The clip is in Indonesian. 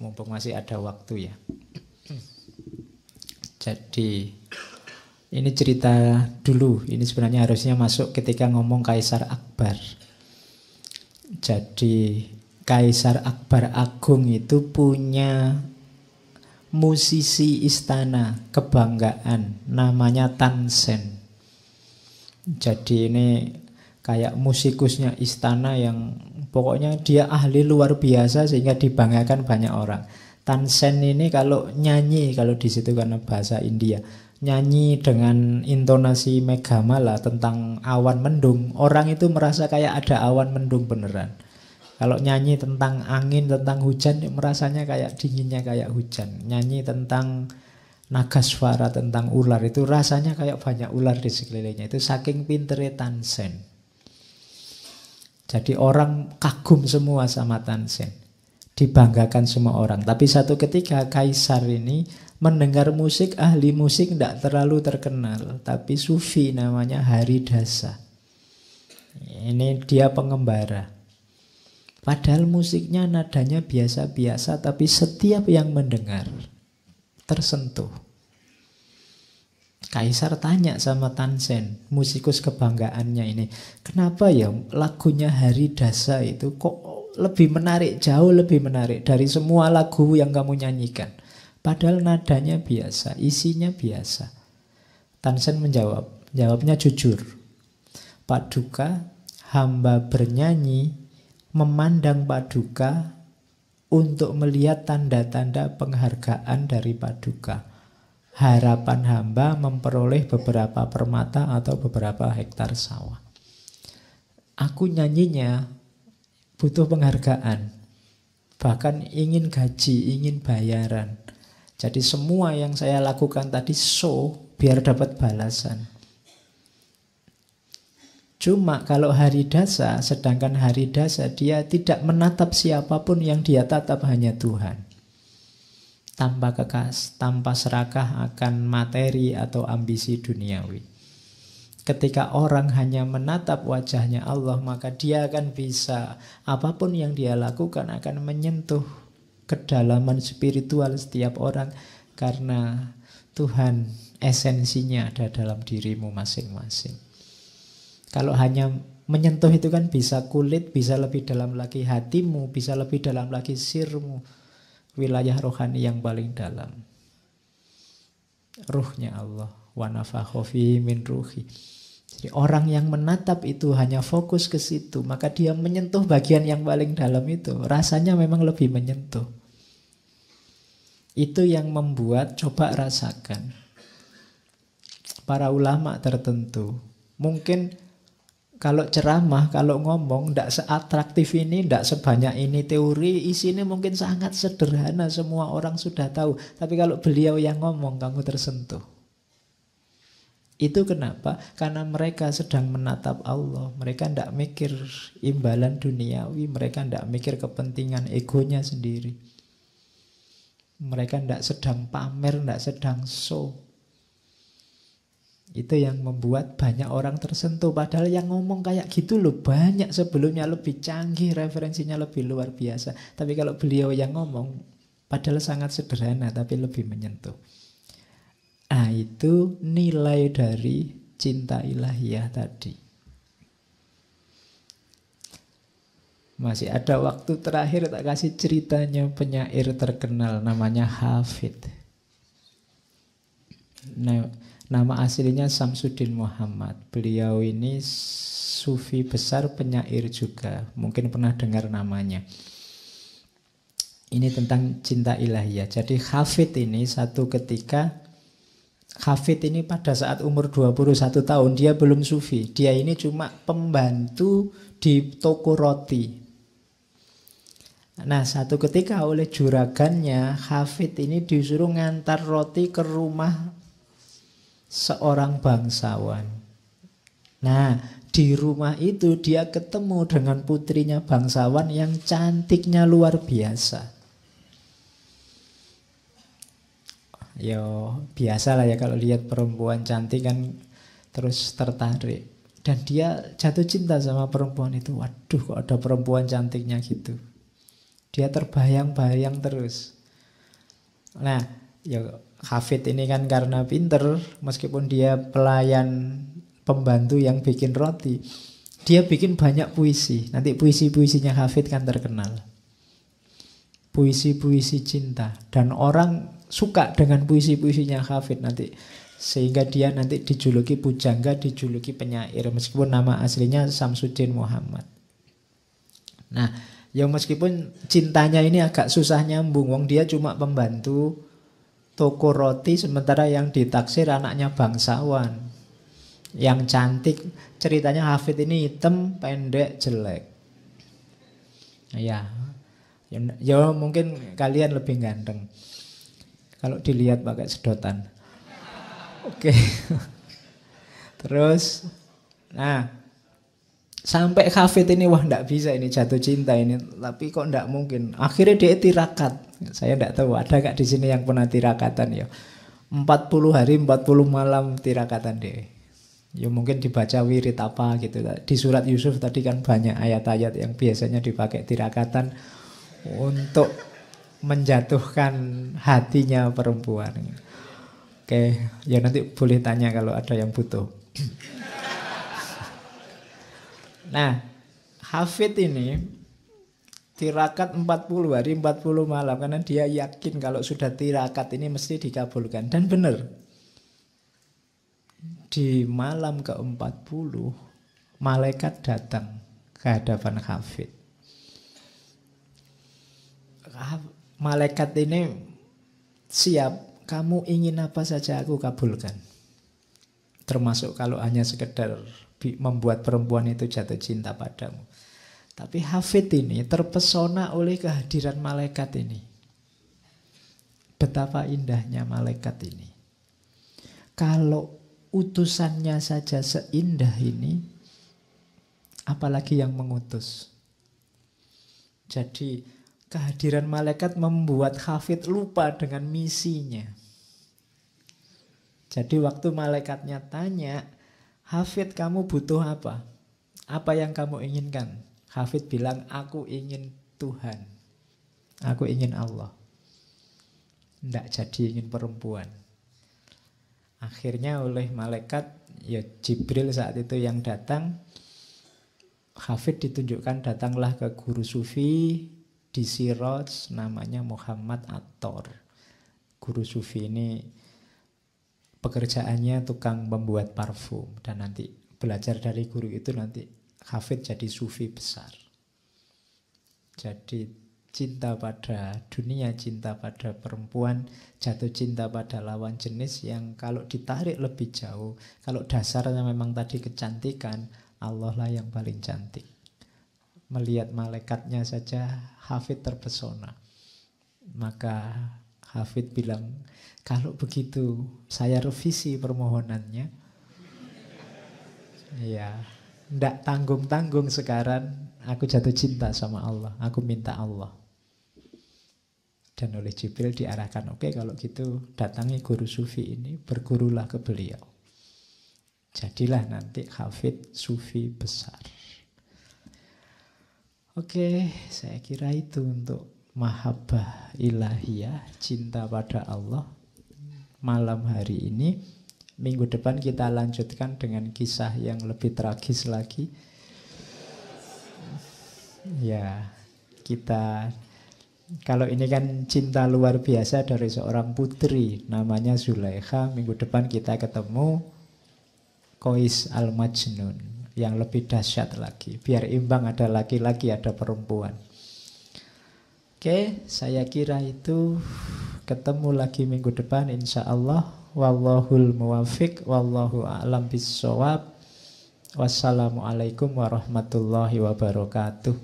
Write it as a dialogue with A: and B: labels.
A: mumpung masih ada waktu ya. Jadi ini cerita dulu. Ini sebenarnya harusnya masuk ketika ngomong Kaisar Akbar. Jadi Kaisar Akbar Agung itu punya musisi istana kebanggaan namanya Tan Sen. Jadi ini kayak musikusnya istana yang pokoknya dia ahli luar biasa sehingga dibanggakan banyak orang. Tan Sen ini kalau nyanyi, kalau di situ karena bahasa India, nyanyi dengan intonasi Megamala tentang awan mendung, orang itu merasa kayak ada awan mendung beneran. Kalau nyanyi tentang angin, tentang hujan, merasanya kayak dinginnya kayak hujan. Nyanyi tentang Nagaswara, tentang ular, itu rasanya kayak banyak ular di sekelilingnya. Itu saking pinternya Tan Sen. Jadi orang kagum semua sama Tan Sen. Dibanggakan semua orang. Tapi satu ketika Kaisar ini mendengar musik, ahli musik tidak terlalu terkenal, tapi sufi namanya Haridasa. Ini dia pengembara. Padahal musiknya nadanya biasa-biasa, tapi setiap yang mendengar tersentuh. Kaisar tanya sama Tan Sen, musikus kebanggaannya ini, kenapa ya lagunya Haridasa itu kok lebih menarik, jauh lebih menarik dari semua lagu yang kamu nyanyikan? Padahal nadanya biasa, isinya biasa. Tan Sen jawabnya jujur. Paduka, hamba bernyanyi memandang Paduka untuk melihat tanda-tanda penghargaan dari Paduka. Harapan hamba memperoleh beberapa permata atau beberapa hektar sawah. Aku nyanyinya butuh penghargaan, bahkan ingin gaji, ingin bayaran. Jadi semua yang saya lakukan tadi show biar dapat balasan. Cuma kalau Haridasa, sedangkan Haridasa dia tidak menatap siapapun, yang dia tatap hanya Tuhan. Tanpa kekas, tanpa serakah akan materi atau ambisi duniawi. Ketika orang hanya menatap wajahnya Allah, maka dia akan bisa, apapun yang dia lakukan akan menyentuh kedalaman spiritual setiap orang. Karena Tuhan esensinya ada dalam dirimu masing-masing. Kalau hanya menyentuh itu kan bisa kulit, bisa lebih dalam lagi hatimu, bisa lebih dalam lagi sirmu. Wilayah rohani yang paling dalam. Ruhnya Allah. Wa nafakha fihi min ruhi. Jadi orang yang menatap itu hanya fokus ke situ, maka dia menyentuh bagian yang paling dalam itu. Rasanya memang lebih menyentuh. Itu yang membuat, coba rasakan, para ulama tertentu mungkin kalau ceramah, kalau ngomong tidak seatraktif ini, tidak sebanyak ini teori, isinya mungkin sangat sederhana, semua orang sudah tahu. Tapi kalau beliau yang ngomong, kamu tersentuh. Itu kenapa? Karena mereka sedang menatap Allah. Mereka tidak mikir imbalan duniawi, mereka tidak mikir kepentingan egonya sendiri. Mereka tidak sedang pamer, tidak sedang show. Itu yang membuat banyak orang tersentuh. Padahal yang ngomong kayak gitu loh banyak sebelumnya, lebih canggih, referensinya lebih luar biasa. Tapi kalau beliau yang ngomong, padahal sangat sederhana tapi lebih menyentuh. Nah itu nilai dari cinta ilahiyah tadi. Masih ada waktu terakhir, tak kasih ceritanya penyair terkenal namanya Hafid. Nama aslinya Samsudin Muhammad. Beliau ini sufi besar, penyair juga. Mungkin pernah dengar namanya. Ini tentang cinta ilahiyah. Jadi Hafid ini satu ketika, Hafid ini pada saat umur 21 tahun, dia belum sufi. Dia ini cuma pembantu di toko roti. Nah satu ketika oleh juragannya, Hafid ini disuruh ngantar roti ke rumah seorang bangsawan. Nah, di rumah itu dia ketemu dengan putrinya bangsawan yang cantiknya luar biasa. Yo, biasalah ya kalau lihat perempuan cantik kan terus tertarik. Dan dia jatuh cinta sama perempuan itu. Waduh, kok ada perempuan cantiknya gitu. Dia terbayang-bayang terus. Nah, ya Hafid ini kan karena pinter, meskipun dia pelayan pembantu yang bikin roti, dia bikin banyak puisi. Nanti puisi-puisinya Hafid kan terkenal. Puisi-puisi cinta. Dan orang suka dengan puisi-puisinya Hafid nanti. Sehingga dia nanti dijuluki pujangga, dijuluki penyair. Meskipun nama aslinya Samsudin Muhammad. Nah, ya meskipun cintanya ini agak susah nyambung. Wong dia cuma pembantu toko roti, sementara yang ditaksir anaknya bangsawan. Yang cantik. Ceritanya Hafid ini hitam, pendek, jelek. Ya mungkin kalian lebih ganteng kalau dilihat pakai sedotan. Oke. Terus, nah, sampai Hafid ini wah ndak bisa ini jatuh cinta ini, tapi kok ndak mungkin. Akhirnya dia tirakat. Saya ndak tahu ada gak di sini yang pernah tirakatan ya. 40 hari 40 malam tirakatan dia. Ya mungkin dibaca wirid apa gitu. Di surat Yusuf tadi kan banyak ayat-ayat yang biasanya dipakai tirakatan untuk menjatuhkan hatinya perempuan. Oke, ya nanti boleh tanya kalau ada yang butuh. Nah, Hafid ini tirakat 40 hari 40 malam karena dia yakin kalau sudah tirakat ini mesti dikabulkan. Dan benar. Di malam ke-40 malaikat datang ke hadapan Hafid. Malaikat ini siap, kamu ingin apa saja aku kabulkan. Termasuk kalau hanya sekedar membuat perempuan itu jatuh cinta padamu. Tapi Hafid ini terpesona oleh kehadiran malaikat ini. Betapa indahnya malaikat ini. Kalau utusannya saja seindah ini, apalagi yang mengutus. Jadi kehadiran malaikat membuat Hafid lupa dengan misinya. Jadi waktu malaikatnya tanya, Hafid kamu butuh apa? Apa yang kamu inginkan? Hafid bilang, aku ingin Tuhan. Aku ingin Allah. Tidak jadi ingin perempuan. Akhirnya oleh malaikat, ya Jibril saat itu yang datang, Hafid ditunjukkan datanglah ke guru sufi di Siraj, namanya Muhammad At-Tor. Guru sufi ini pekerjaannya tukang membuat parfum. Dan nanti belajar dari guru itu nanti Hafid jadi sufi besar. Jadi cinta pada dunia, cinta pada perempuan, jatuh cinta pada lawan jenis yang kalau ditarik lebih jauh, kalau dasarnya memang tadi kecantikan, Allah lah yang paling cantik. Melihat malaikatnya saja Hafid terpesona. Maka Hafid bilang, kalau begitu saya revisi permohonannya. Ya, ndak tanggung-tanggung sekarang aku jatuh cinta sama Allah, aku minta Allah. Dan oleh Jibril diarahkan, oke, kalau gitu datangi guru sufi ini, bergurulah ke beliau. Jadilah nanti Hafid sufi besar. Oke, saya kira itu untuk mahabbah ilahiyah, cinta pada Allah. Malam hari ini, minggu depan kita lanjutkan dengan kisah yang lebih tragis lagi. Ya, kita, kalau ini kan cinta luar biasa dari seorang putri namanya Zulaikha. Minggu depan kita ketemu Qais Al-Majnun yang lebih dahsyat lagi. Biar imbang, ada laki-laki, ada perempuan. Oke, saya kira itu. Ketemu lagi minggu depan insya Allah. Wallahul muwafiq, wallahu a'lam bissawab. Wassalamualaikum warahmatullahi wabarakatuh.